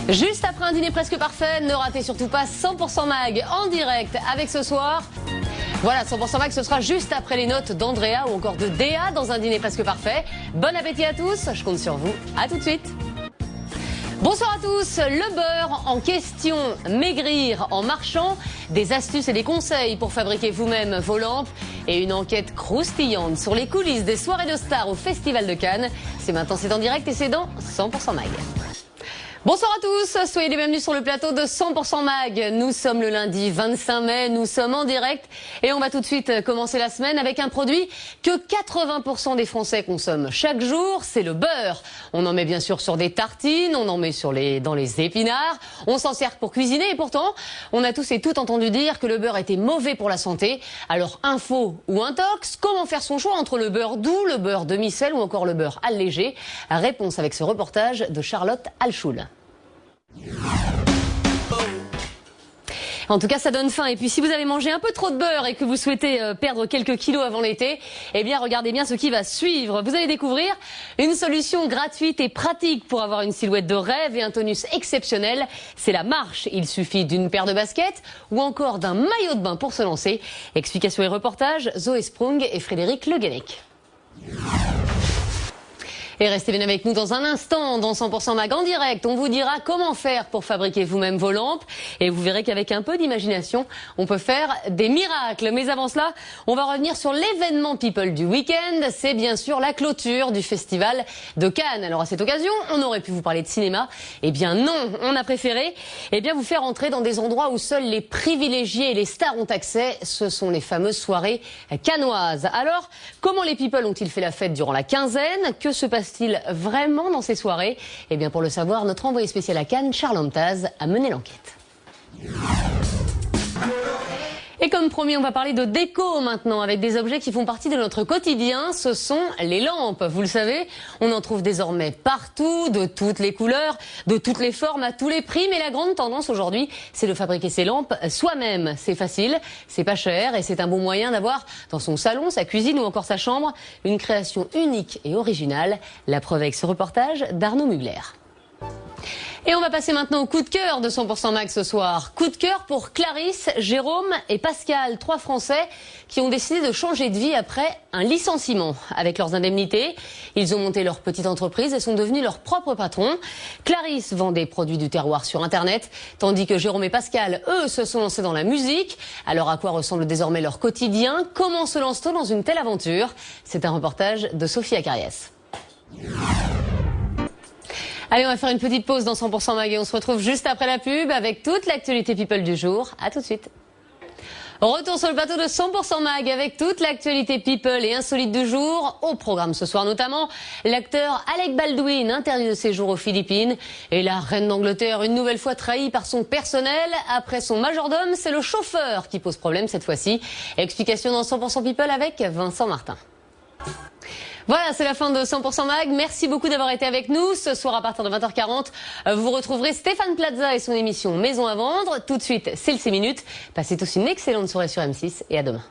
Juste après un dîner presque parfait, ne ratez surtout pas 100% Mag en direct avec ce soir. Voilà, 100% Mag, ce sera juste après les notes d'Andrea ou encore de Déa dans un dîner presque parfait. Bon appétit à tous, je compte sur vous. À tout de suite. Bonsoir à tous. Le beurre en question, maigrir en marchant, des astuces et des conseils pour fabriquer vous-même vos lampes et une enquête croustillante sur les coulisses des soirées de stars au Festival de Cannes. C'est maintenant, c'est en direct et c'est dans 100% Mag. Bonsoir à tous, soyez les bienvenus sur le plateau de 100% Mag. Nous sommes le lundi 25 mai, nous sommes en direct et on va tout de suite commencer la semaine avec un produit que 80% des Français consomment chaque jour, c'est le beurre. On en met bien sûr sur des tartines, on en met dans les épinards, on s'en sert pour cuisiner et pourtant, on a tous et toutes entendu dire que le beurre était mauvais pour la santé. Alors info ou intox, comment faire son choix entre le beurre doux, le beurre demi-sel ou encore le beurre allégé? Réponse avec ce reportage de Charlotte Alchoul. En tout cas, ça donne faim. Et puis, si vous avez mangé un peu trop de beurre et que vous souhaitez perdre quelques kilos avant l'été, eh bien, regardez bien ce qui va suivre. Vous allez découvrir une solution gratuite et pratique pour avoir une silhouette de rêve et un tonus exceptionnel. C'est la marche. Il suffit d'une paire de baskets ou encore d'un maillot de bain pour se lancer. Explications et reportages, Zoé Sprung et Frédéric Le Guenec. Et restez bien avec nous dans un instant, dans 100% Mag en direct. On vous dira comment faire pour fabriquer vous-même vos lampes. Et vous verrez qu'avec un peu d'imagination, on peut faire des miracles. Mais avant cela, on va revenir sur l'événement People du week-end. C'est bien sûr la clôture du Festival de Cannes. Alors à cette occasion, on aurait pu vous parler de cinéma. Eh bien non, on a préféré vous faire entrer dans des endroits où seuls les privilégiés et les stars ont accès. Ce sont les fameuses soirées cannoises. Alors, comment les people ont-ils fait la fête durant la quinzaine? Que se passe-t-il vraiment dans ces soirées? Eh bien, pour le savoir, notre envoyé spécial à Cannes, Charles Amtaz, a mené l'enquête. Et comme promis, on va parler de déco maintenant, avec des objets qui font partie de notre quotidien. Ce sont les lampes. Vous le savez, on en trouve désormais partout, de toutes les couleurs, de toutes les formes, à tous les prix. Mais la grande tendance aujourd'hui, c'est de fabriquer ces lampes soi-même. C'est facile, c'est pas cher et c'est un bon moyen d'avoir dans son salon, sa cuisine ou encore sa chambre une création unique et originale. La preuve avec ce reportage d'Arnaud Mugler. Et on va passer maintenant au coup de cœur de 100% Mag ce soir. Coup de cœur pour Clarisse, Jérôme et Pascal, 3 Français qui ont décidé de changer de vie après un licenciement. Avec leurs indemnités, ils ont monté leur petite entreprise et sont devenus leurs propres patrons. Clarisse vend des produits du terroir sur Internet, tandis que Jérôme et Pascal, eux, se sont lancés dans la musique. Alors à quoi ressemble désormais leur quotidien? Comment se lance-t-on dans une telle aventure? C'est un reportage de Sophie Acariès. Allez, on va faire une petite pause dans 100% Mag et on se retrouve juste après la pub avec toute l'actualité people du jour. À tout de suite. Retour sur le plateau de 100% Mag avec toute l'actualité people et insolite du jour. Au programme ce soir notamment, l'acteur Alec Baldwin, interdit de séjour aux Philippines. Et la reine d'Angleterre, une nouvelle fois trahie par son personnel. Après son majordome, c'est le chauffeur qui pose problème cette fois-ci. Explication dans 100% People avec Vincent Martin. Voilà, c'est la fin de 100% Mag. Merci beaucoup d'avoir été avec nous. Ce soir, à partir de 20h40, vous retrouverez Stéphane Plaza et son émission Maison à vendre. Tout de suite, c'est le 6 minutes. Passez tous une excellente soirée sur M6 et à demain.